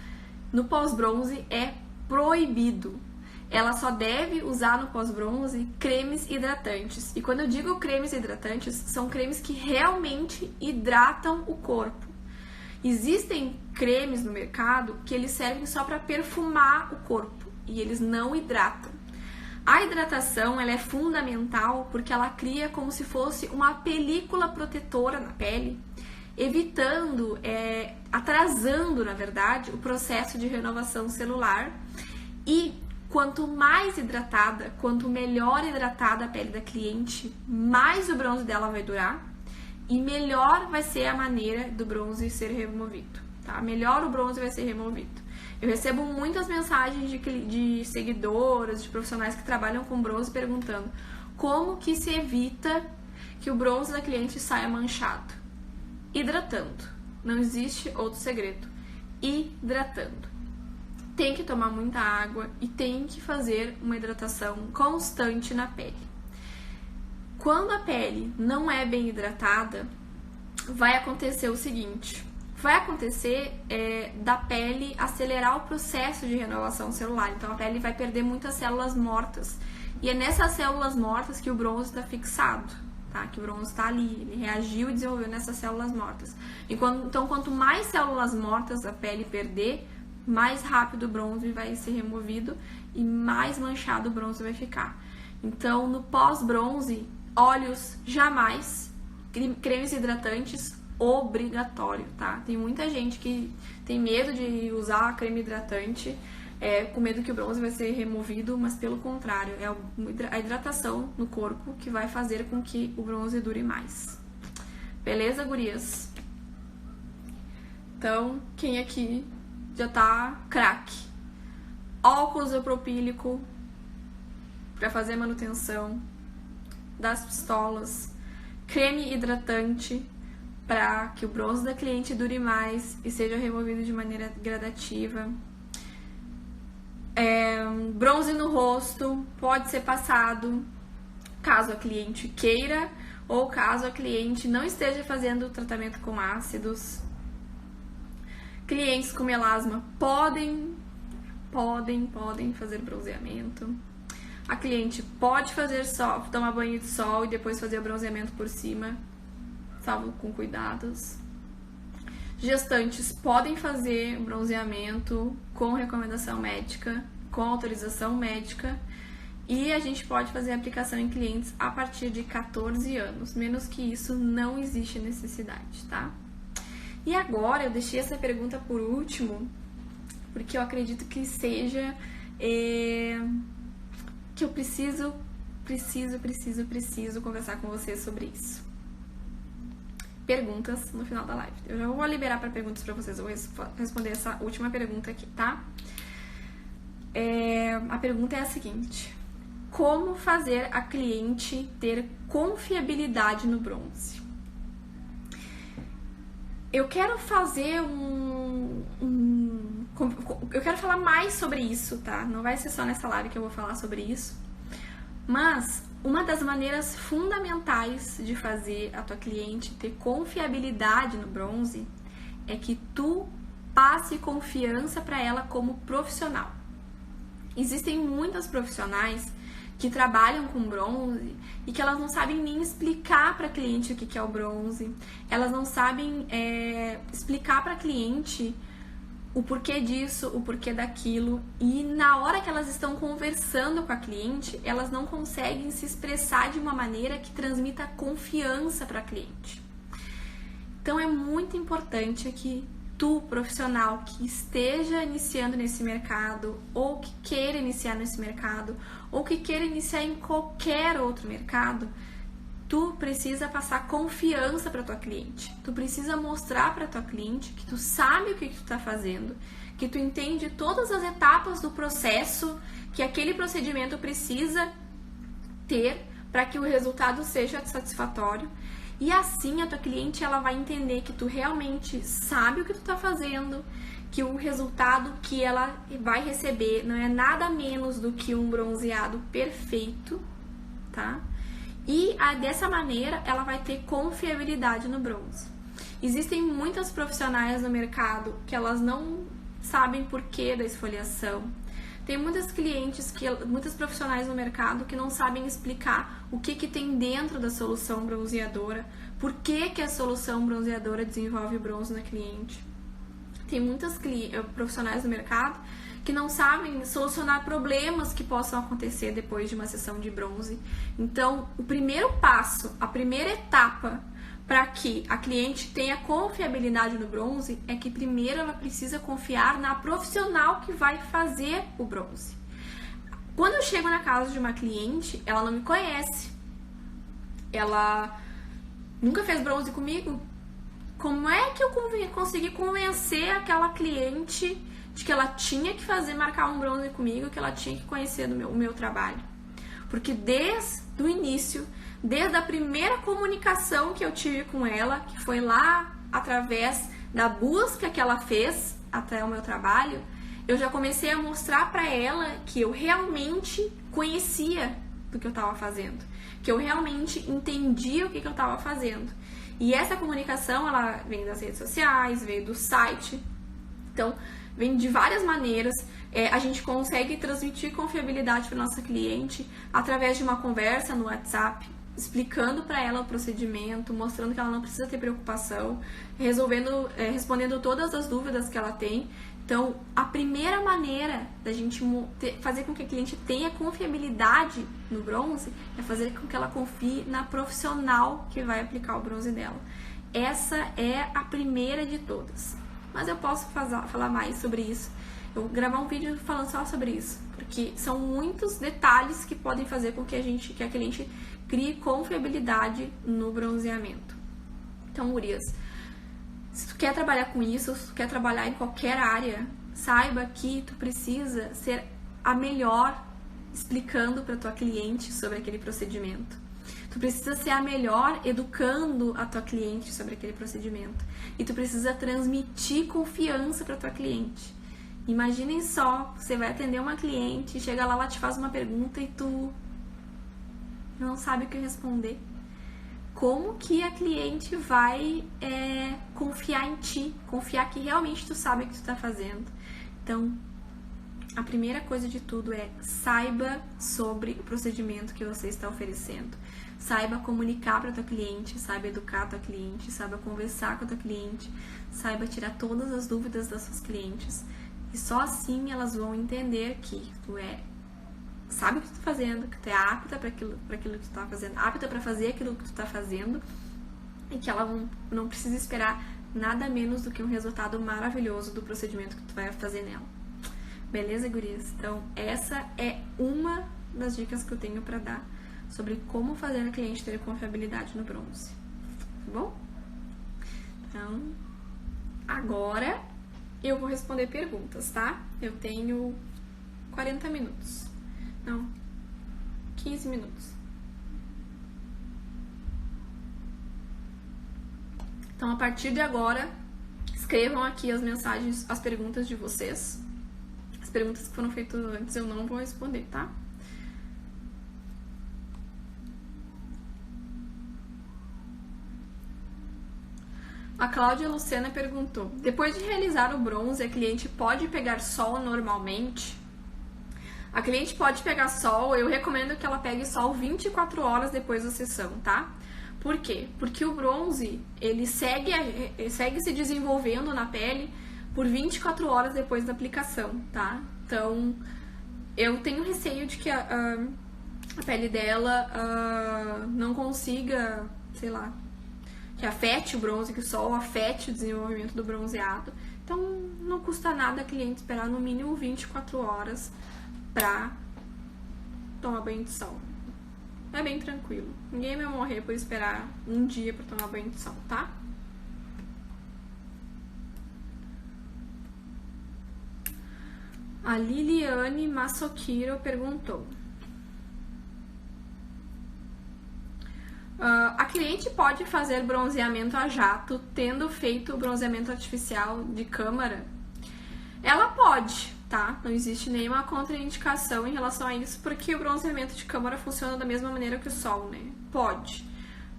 [SPEAKER 1] no pós-bronze é proibido. Ela só deve usar no pós-bronze cremes hidratantes. E quando eu digo cremes hidratantes, são cremes que realmente hidratam o corpo. Existem cremes no mercado que eles servem só para perfumar o corpo e eles não hidratam. A hidratação, ela é fundamental porque ela cria como se fosse uma película protetora na pele, evitando, atrasando, na verdade, o processo de renovação celular. E quanto mais hidratada, quanto melhor hidratada a pele da cliente, mais o bronze dela vai durar e melhor vai ser a maneira do bronze ser removido, tá? Melhor o bronze vai ser removido. Eu recebo muitas mensagens de seguidoras, de profissionais que trabalham com bronze perguntando Como que se evita que o bronze da cliente saia manchado? Hidratando. Não existe outro segredo. Hidratando. Tem que tomar muita água e tem que fazer uma hidratação constante na pele. Quando a pele não é bem hidratada, vai acontecer o seguinte: vai acontecer da pele acelerar o processo de renovação celular. Então a pele vai perder muitas células mortas. E é nessas células mortas que o bronze está fixado, tá? Que o bronze está ali, ele reagiu e desenvolveu nessas células mortas. Então quanto mais células mortas a pele perder, mais rápido o bronze vai ser removido e mais manchado o bronze vai ficar. Então no pós-bronze, óleos jamais, cremes hidratantes obrigatório, tá? Tem muita gente que tem medo de usar creme hidratante, com medo que o bronze vai ser removido, mas pelo contrário, é a hidratação no corpo que vai fazer com que o bronze dure mais. Beleza, gurias? Então, quem aqui já tá craque? Álcool isopropílico para fazer manutenção das pistolas, creme hidratante para que o bronze da cliente dure mais e seja removido de maneira gradativa. Bronze no rosto pode ser passado caso a cliente queira ou caso a cliente não esteja fazendo o tratamento com ácidos. Clientes com melasma podem fazer bronzeamento. A cliente pode fazer tomar banho de sol e depois fazer o bronzeamento por cima, salvo com cuidados. Gestantes podem fazer bronzeamento com recomendação médica, com autorização médica, e a gente pode fazer aplicação em clientes a partir de 14 anos. Menos que isso, não existe necessidade, tá? E agora eu deixei essa pergunta por último, porque eu acredito que seja que eu preciso conversar com vocês sobre isso. Perguntas no final da live. Eu já vou liberar para perguntas para vocês. Eu vou responder essa última pergunta aqui, tá? A pergunta é a seguinte: como fazer a cliente ter confiabilidade no bronze? Eu quero fazer eu quero falar mais sobre isso, tá? Não vai ser só nessa live que eu vou falar sobre isso. Mas uma das maneiras fundamentais de fazer a tua cliente ter confiabilidade no bronze é que tu passe confiança para ela como profissional. Existem muitas profissionais que trabalham com bronze e que elas não sabem nem explicar para a cliente o que é o bronze. Elas não sabem explicar para a cliente o porquê disso, o porquê daquilo, e na hora que elas estão conversando com a cliente, elas não conseguem se expressar de uma maneira que transmita confiança para a cliente. Então é muito importante que tu, profissional, que esteja iniciando nesse mercado, ou que queira iniciar nesse mercado, ou que queira iniciar em qualquer outro mercado, tu precisa passar confiança para tua cliente. Tu precisa mostrar para tua cliente que tu sabe o que tu tá fazendo, que tu entende todas as etapas do processo que aquele procedimento precisa ter para que o resultado seja satisfatório. E assim a tua cliente ela vai entender que tu realmente sabe o que tu tá fazendo, que o resultado que ela vai receber não é nada menos do que um bronzeado perfeito, tá? E dessa maneira ela vai ter confiabilidade no bronze. Existem muitas profissionais no mercado que elas não sabem porquê da esfoliação. Tem muitas profissionais no mercado que não sabem explicar o que tem dentro da solução bronzeadora, por que a solução bronzeadora desenvolve bronze na cliente. Tem muitas profissionais no mercado que não sabem solucionar problemas que possam acontecer depois de uma sessão de bronze. Então, o primeiro passo, a primeira etapa para que a cliente tenha confiabilidade no bronze é que primeiro ela precisa confiar na profissional que vai fazer o bronze. Quando eu chego na casa de uma cliente, ela não me conhece, ela nunca fez bronze comigo. Como é que eu consegui convencer aquela cliente de que ela tinha que marcar um bronze comigo, que ela tinha que conhecer o meu trabalho? Porque desde o início, desde a primeira comunicação que eu tive com ela, que foi lá através da busca que ela fez até o meu trabalho, eu já comecei a mostrar para ela que eu realmente conhecia do que eu estava fazendo, que eu realmente entendia o que eu estava fazendo. E essa comunicação, ela vem das redes sociais, veio do site, então vem de várias maneiras. A gente consegue transmitir confiabilidade para nossa cliente através de uma conversa no WhatsApp, explicando para ela o procedimento, mostrando que ela não precisa ter preocupação, respondendo todas as dúvidas que ela tem. Então, a primeira maneira da gente fazer com que a cliente tenha confiabilidade no bronze é fazer com que ela confie na profissional que vai aplicar o bronze dela. Essa é a primeira de todas. Mas eu posso falar mais sobre isso. Eu vou gravar um vídeo falando só sobre isso, porque são muitos detalhes que podem fazer com que a cliente crie confiabilidade no bronzeamento. Então, gurias, se tu quer trabalhar com isso, se tu quer trabalhar em qualquer área, saiba que tu precisa ser a melhor explicando para tua cliente sobre aquele procedimento. Tu precisa ser a melhor educando a tua cliente sobre aquele procedimento. E tu precisa transmitir confiança para tua cliente. Imaginem só, você vai atender uma cliente, chega lá, ela te faz uma pergunta e tu não sabe o que responder. Como que a cliente vai confiar em ti, confiar que realmente tu sabe o que tu tá fazendo? Então, a primeira coisa de tudo é saiba sobre o procedimento que você está oferecendo. Saiba comunicar para tua cliente, saiba educar a tua cliente, saiba conversar com a tua cliente, saiba tirar todas as dúvidas das suas clientes. E só assim elas vão entender que tu sabe o que tu tá fazendo, que tu é apta para aquilo que tu tá fazendo, apta para fazer aquilo que tu tá fazendo, e que ela não precisa esperar nada menos do que um resultado maravilhoso do procedimento que tu vai fazer nela. Beleza, gurias? Então, essa é uma das dicas que eu tenho para dar sobre como fazer a cliente ter confiabilidade no bronze. Tá bom? Então, agora eu vou responder perguntas, tá? Eu tenho 40 minutos. Não, 15 minutos. Então, a partir de agora, escrevam aqui as mensagens, as perguntas de vocês. As perguntas que foram feitas antes eu não vou responder, tá? A Cláudia Lucena perguntou: depois de realizar o bronze, a cliente pode pegar sol normalmente? A cliente pode pegar sol, eu recomendo que ela pegue sol 24 horas depois da sessão, tá? Por quê? Porque o bronze, ele segue se desenvolvendo na pele por 24 horas depois da aplicação, tá? Então, eu tenho receio de que a pele dela não consiga, sei lá, que afete o bronze, que o sol afete o desenvolvimento do bronzeado. Então, não custa nada a cliente esperar no mínimo 24 horas pra tomar banho de sol. É bem tranquilo. Ninguém vai morrer por esperar um dia pra tomar banho de sol, tá? A Liliane Massoquiro perguntou: a cliente pode fazer bronzeamento a jato tendo feito o bronzeamento artificial de câmara? Ela pode, tá? Não existe nenhuma contraindicação em relação a isso, porque o bronzeamento de câmara funciona da mesma maneira que o sol, né? Pode.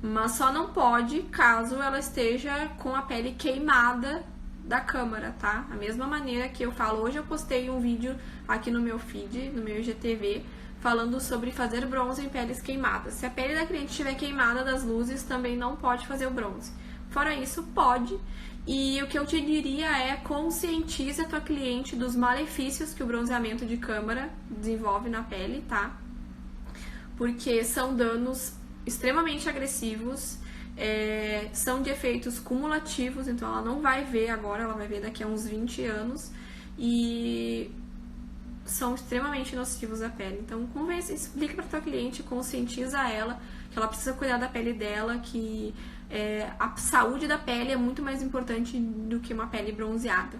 [SPEAKER 1] Mas só não pode caso ela esteja com a pele queimada da câmara, tá? A mesma maneira que eu falo, hoje eu postei um vídeo aqui no meu feed, no meu IGTV, falando sobre fazer bronze em peles queimadas. Se a pele da cliente estiver queimada das luzes, também não pode fazer o bronze. Fora isso, pode. E o que eu te diria é: conscientize a tua cliente dos malefícios que o bronzeamento de câmara desenvolve na pele, tá? Porque são danos extremamente agressivos, são de efeitos cumulativos, então ela não vai ver agora, ela vai ver daqui a uns 20 anos, e são extremamente nocivos à pele. Então, convence, explica para tua cliente, conscientiza ela que ela precisa cuidar da pele dela, que a saúde da pele é muito mais importante do que uma pele bronzeada.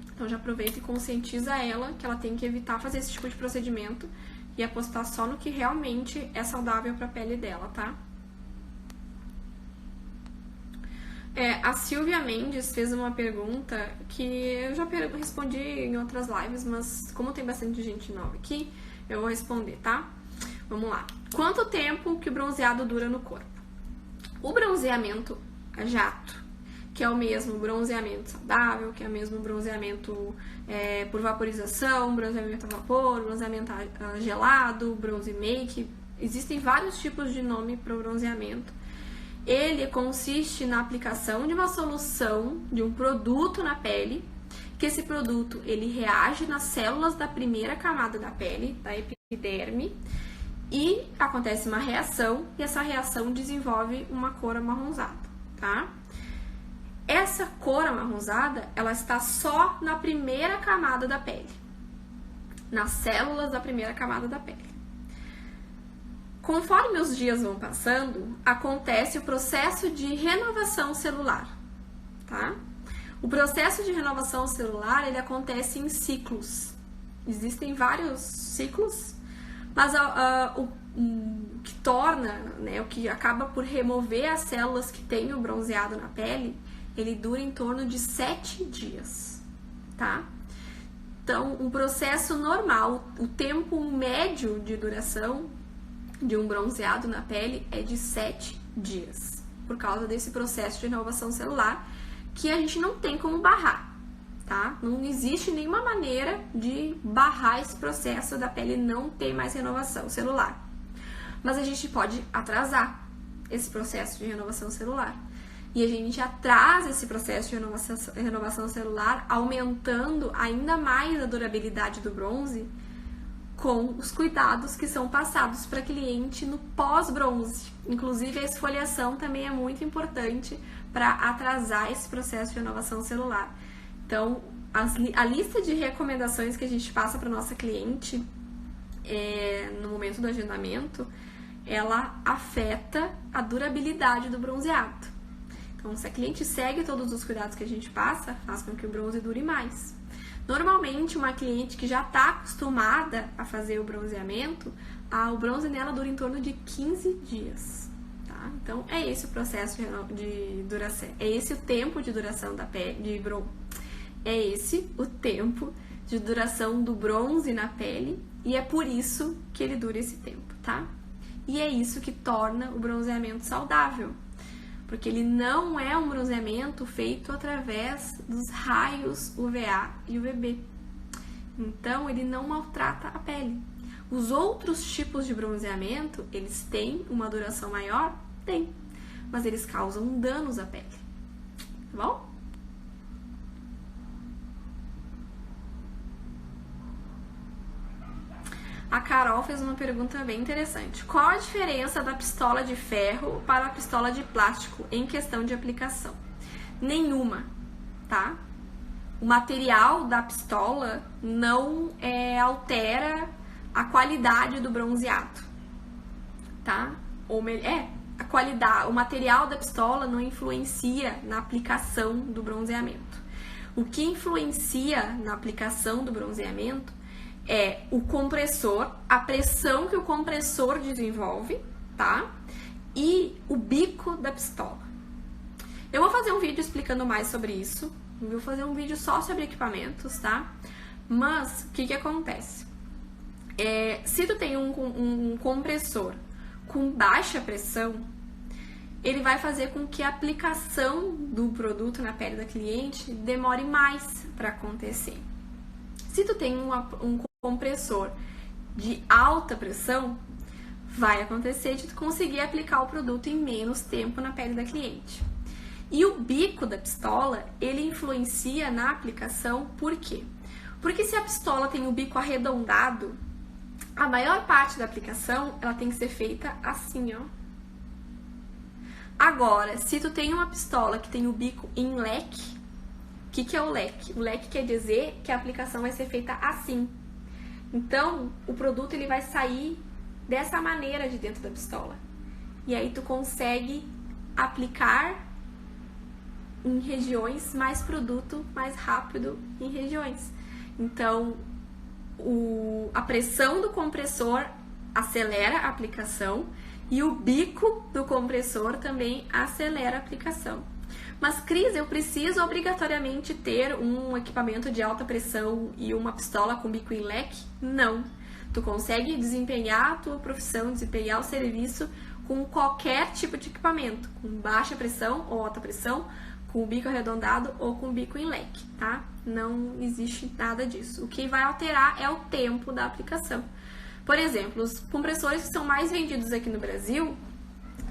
[SPEAKER 1] Então já aproveita e conscientiza ela que ela tem que evitar fazer esse tipo de procedimento, e apostar só no que realmente é saudável para a pele dela, tá? A Silvia Mendes fez uma pergunta que eu já respondi em outras lives, mas como tem bastante gente nova aqui, eu vou responder, tá? Vamos lá. Quanto tempo que o bronzeado dura no corpo? O bronzeamento a jato, que é o mesmo bronzeamento saudável, que é o mesmo bronzeamento por vaporização, bronzeamento a vapor, bronzeamento gelado, bronze make, existem vários tipos de nome para o bronzeamento. Ele consiste na aplicação de uma solução, de um produto na pele, que esse produto ele reage nas células da primeira camada da pele, da epiderme, e acontece uma reação, e essa reação desenvolve uma cor amarronzada, tá? Essa cor amarronzada, ela está só na primeira camada da pele, nas células da primeira camada da pele. Conforme os dias vão passando, acontece o processo de renovação celular, tá? O processo de renovação celular, ele acontece em ciclos. Existem vários ciclos, mas o que torna, né, o que acaba por remover as células que têm o bronzeado na pele, ele dura em torno de 7 dias, tá? Então, um processo normal, o tempo médio de duração de um bronzeado na pele é de 7 dias, por causa desse processo de renovação celular que a gente não tem como barrar, tá? Não existe nenhuma maneira de barrar esse processo da pele não ter mais renovação celular. Mas a gente pode atrasar esse processo de renovação celular. E a gente atrasa esse processo de renovação celular, aumentando ainda mais a durabilidade do bronze, com os cuidados que são passados para cliente no pós-bronze. Inclusive, a esfoliação também é muito importante para atrasar esse processo de renovação celular. Então, a lista de recomendações que a gente passa para nossa cliente no momento do agendamento, ela afeta a durabilidade do bronzeado. Então, se a cliente segue todos os cuidados que a gente passa, faz com que o bronze dure mais. Normalmente, uma cliente que já está acostumada a fazer o bronzeamento, o bronze nela dura em torno de 15 dias, tá? Então, é esse o processo de duração, é esse o tempo de duração da pele, é esse o tempo de duração do bronze na pele, e é por isso que ele dura esse tempo, tá? E é isso que torna o bronzeamento saudável, porque ele não é um bronzeamento feito através dos raios UVA e UVB. Então, ele não maltrata a pele. Os outros tipos de bronzeamento, eles têm uma duração maior? Tem. Mas eles causam danos à pele. Tá bom? A Carol fez uma pergunta bem interessante. Qual a diferença da pistola de ferro para a pistola de plástico em questão de aplicação? Nenhuma, tá? O material da pistola não altera a qualidade do bronzeado, tá? A qualidade, o material da pistola não influencia na aplicação do bronzeamento. O que influencia na aplicação do bronzeamento é o compressor, a pressão que o compressor desenvolve, tá? E o bico da pistola. Eu vou fazer um vídeo explicando mais sobre isso. Vou fazer um vídeo só sobre equipamentos, tá? Mas, o que acontece? Se tu tem um compressor com baixa pressão, ele vai fazer com que a aplicação do produto na pele da cliente demore mais para acontecer. Se tu tem um compressor de alta pressão, vai acontecer de tu conseguir aplicar o produto em menos tempo na pele da cliente. E o bico da pistola, ele influencia na aplicação, por quê? Porque se a pistola tem o bico arredondado, a maior parte da aplicação, ela tem que ser feita assim, ó. Agora, se tu tem uma pistola que tem o bico em leque, o que é o leque? O leque quer dizer que a aplicação vai ser feita assim. Então, o produto ele vai sair dessa maneira de dentro da pistola. E aí tu consegue aplicar em regiões mais produto mais rápido em regiões. Então, a pressão do compressor acelera a aplicação e o bico do compressor também acelera a aplicação. Mas, Cris, eu preciso obrigatoriamente ter um equipamento de alta pressão e uma pistola com bico em leque? Não. Tu consegue desempenhar a tua profissão, desempenhar o serviço com qualquer tipo de equipamento, com baixa pressão ou alta pressão, com o bico arredondado ou com o bico em leque, tá? Não existe nada disso. O que vai alterar é o tempo da aplicação. Por exemplo, os compressores que são mais vendidos aqui no Brasil,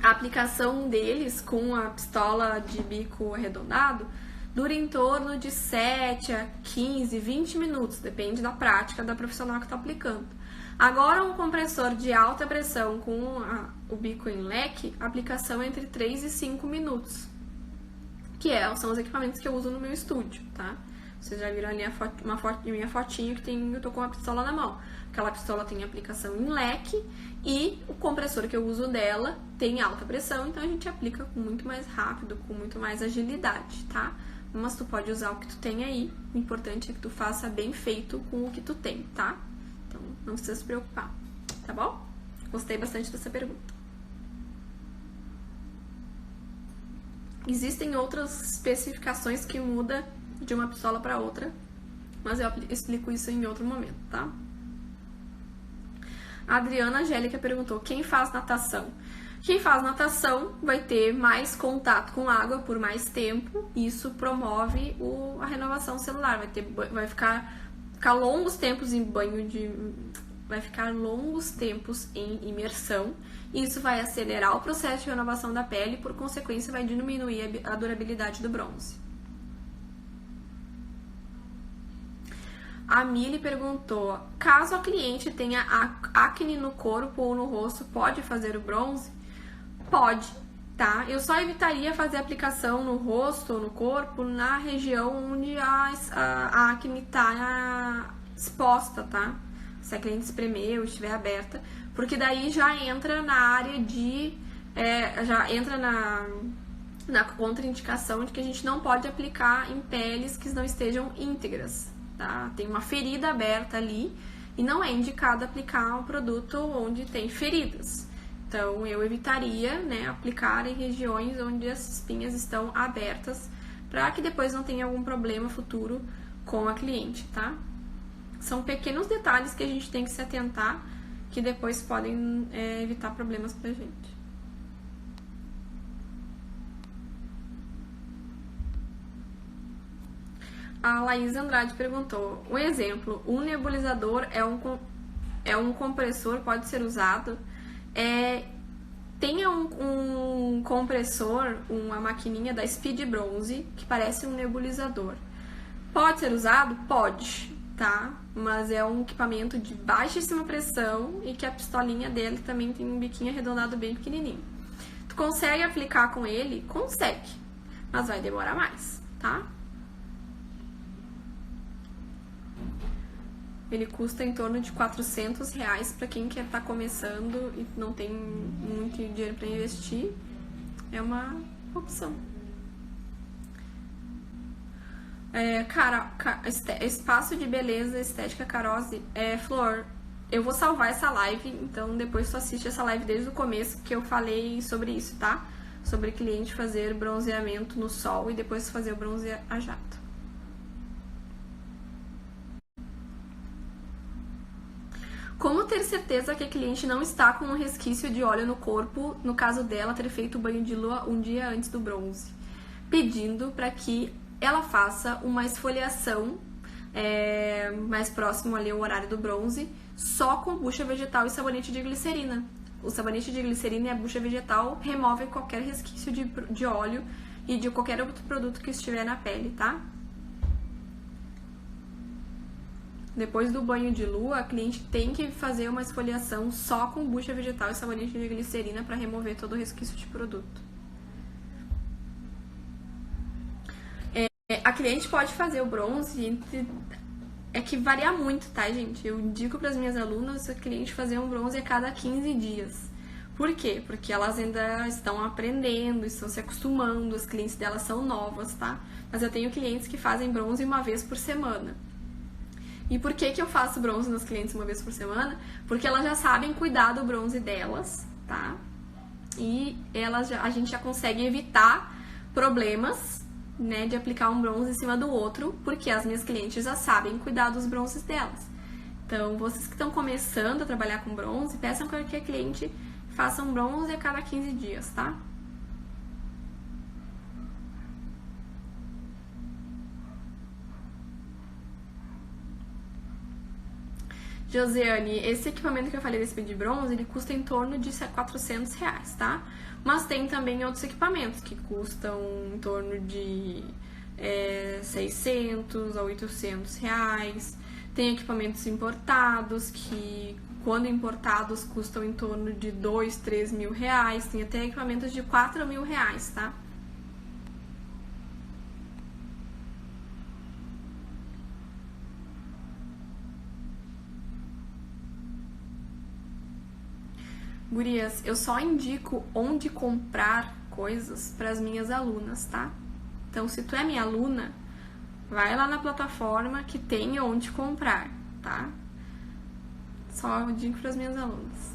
[SPEAKER 1] a aplicação deles com a pistola de bico arredondado dura em torno de 7 a 15, 20 minutos, depende da prática da profissional que está aplicando. Agora, um compressor de alta pressão com o bico em leque, a aplicação é entre 3 e 5 minutos, que são os equipamentos que eu uso no meu estúdio, tá? Vocês já viram ali minha fotinho que eu tô com a pistola na mão. Aquela pistola tem aplicação em leque e o compressor que eu uso dela tem alta pressão, então a gente aplica com muito mais rápido, com muito mais agilidade, tá? Mas tu pode usar o que tu tem aí, o importante é que tu faça bem feito com o que tu tem, tá? Então não precisa se preocupar, tá bom? Gostei bastante dessa pergunta. Existem outras especificações que mudam de uma pistola para outra, mas eu explico isso em outro momento, tá? A Adriana Angélica perguntou: quem faz natação? Quem faz natação vai ter mais contato com água por mais tempo, e isso promove a renovação celular, vai ficar longos tempos em vai ficar longos tempos em imersão, e isso vai acelerar o processo de renovação da pele, e por consequência vai diminuir a durabilidade do bronze. A Mili perguntou: caso a cliente tenha acne no corpo ou no rosto, pode fazer o bronze? Pode, tá? Eu só evitaria fazer aplicação no rosto ou no corpo na região onde a acne está exposta, tá? Se a cliente espremeu, estiver aberta, porque daí já entra na área já entra na contraindicação de que a gente não pode aplicar em peles que não estejam íntegras. Tá? Tem uma ferida aberta ali e não é indicado aplicar um produto onde tem feridas. Então, eu evitaria, né, aplicar em regiões onde as espinhas estão abertas, para que depois não tenha algum problema futuro com a cliente, tá? São pequenos detalhes que a gente tem que se atentar, que depois podem evitar problemas pra gente. A Laís Andrade perguntou: um exemplo, um nebulizador é um compressor, pode ser usado? Tenha um compressor, uma maquininha da Speed Bronze, que parece um nebulizador. Pode ser usado? Pode, tá? Mas é um equipamento de baixíssima pressão e que a pistolinha dele também tem um biquinho arredondado bem pequenininho. Tu consegue aplicar com ele? Consegue, mas vai demorar mais, tá? Ele custa em torno de R$400 para quem quer estar começando e não tem muito dinheiro para investir. É uma opção. Espaço de beleza estética Carose. Flor, eu vou salvar essa live, então depois tu assiste essa live desde o começo, que eu falei sobre isso, tá? Sobre cliente fazer bronzeamento no sol e depois fazer o bronze a jato. Como ter certeza que a cliente não está com um resquício de óleo no corpo, no caso dela ter feito o banho de lua um dia antes do bronze? Pedindo para que ela faça uma esfoliação mais próximo ali ao horário do bronze, só com bucha vegetal e sabonete de glicerina. O sabonete de glicerina e a bucha vegetal removem qualquer resquício de óleo e de qualquer outro produto que estiver na pele, tá? Depois do banho de lua, a cliente tem que fazer uma esfoliação só com bucha vegetal e sabonete de glicerina para remover todo o resquício de produto. A cliente pode fazer o bronze que varia muito, tá, gente? Eu indico para as minhas alunas a cliente fazer um bronze a cada 15 dias. Por quê? Porque elas ainda estão aprendendo, estão se acostumando, as clientes delas são novas, tá? Mas eu tenho clientes que fazem bronze uma vez por semana. E por que eu faço bronze nas clientes uma vez por semana? Porque elas já sabem cuidar do bronze delas, tá? E a gente já consegue evitar problemas, né, de aplicar um bronze em cima do outro, porque as minhas clientes já sabem cuidar dos bronzes delas. Então, vocês que estão começando a trabalhar com bronze, peçam que a cliente faça um bronze a cada 15 dias, tá? Josiane, esse equipamento que eu falei desse de bronze, ele custa em torno de R$400, tá? Mas tem também outros equipamentos que custam em torno de 600 a R$800. Tem equipamentos importados que, quando importados, custam em torno de R$2, R$3 mil. Tem até equipamentos de R$4 mil, tá? Gurias, eu só indico onde comprar coisas para as minhas alunas, tá? Então, se tu é minha aluna, vai lá na plataforma que tem onde comprar, tá? Só digo para as minhas alunas.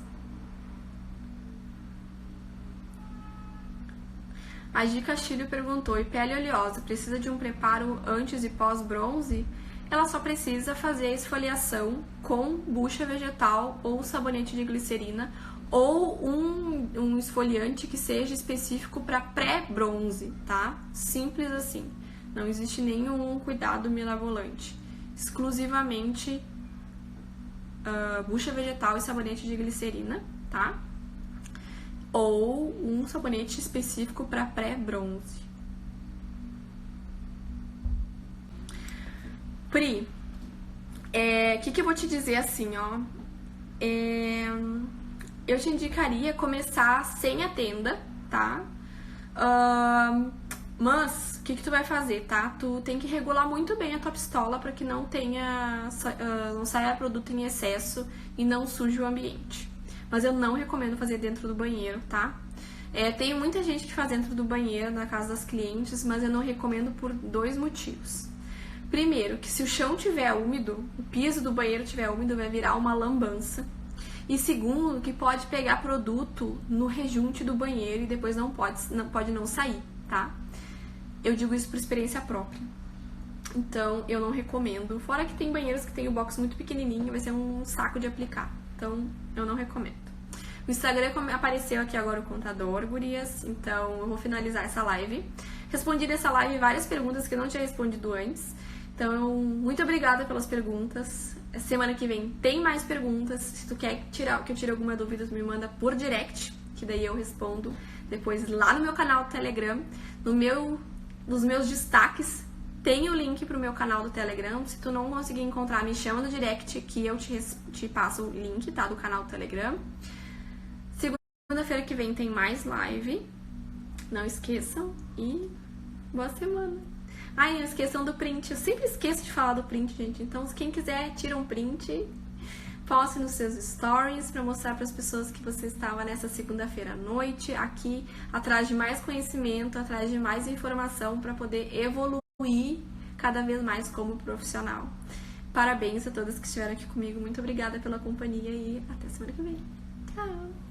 [SPEAKER 1] A Gi Castilho perguntou, e pele oleosa, precisa de um preparo antes e pós-bronze? Ela só precisa fazer a esfoliação com bucha vegetal ou sabonete de glicerina ou um esfoliante que seja específico para pré-bronze, tá? Simples assim. Não existe nenhum cuidado mirabolante. Exclusivamente bucha vegetal e sabonete de glicerina, tá? Ou um sabonete específico para pré-bronze. Pri, que eu vou te dizer assim, ó? Eu te indicaria começar sem a tenda, tá? Mas, o que tu vai fazer, tá? Tu tem que regular muito bem a tua pistola para que não saia produto em excesso e não suje o ambiente. Mas eu não recomendo fazer dentro do banheiro, tá? Tem muita gente que faz dentro do banheiro na casa das clientes, mas eu não recomendo por 2 motivos. Primeiro, que se o chão tiver úmido, o piso do banheiro tiver úmido, vai virar uma lambança. E segundo, que pode pegar produto no rejunte do banheiro e depois pode não sair, tá? Eu digo isso por experiência própria. Então, eu não recomendo. Fora que tem banheiros que tem o box muito pequenininho, vai ser um saco de aplicar. Então, eu não recomendo. O Instagram apareceu aqui agora o contador, gurias. Então, eu vou finalizar essa live. Respondi nessa live várias perguntas que eu não tinha respondido antes. Então, muito obrigada pelas perguntas. Semana que vem tem mais perguntas. Se tu quer que eu tire alguma dúvida, me manda por direct, que daí eu respondo depois lá no meu canal do Telegram. Nos meus destaques tem o link pro meu canal do Telegram. Se tu não conseguir encontrar, me chama no direct que eu te passo o link, tá? Do canal do Telegram. Segunda-feira que vem tem mais live. Não esqueçam e boa semana. Ai, não esqueçam do print. Eu sempre esqueço de falar do print, gente. Então, quem quiser, tira um print, poste nos seus stories para mostrar para as pessoas que você estava nessa segunda-feira à noite, aqui, atrás de mais conhecimento, atrás de mais informação para poder evoluir cada vez mais como profissional. Parabéns a todas que estiveram aqui comigo. Muito obrigada pela companhia e até semana que vem. Tchau!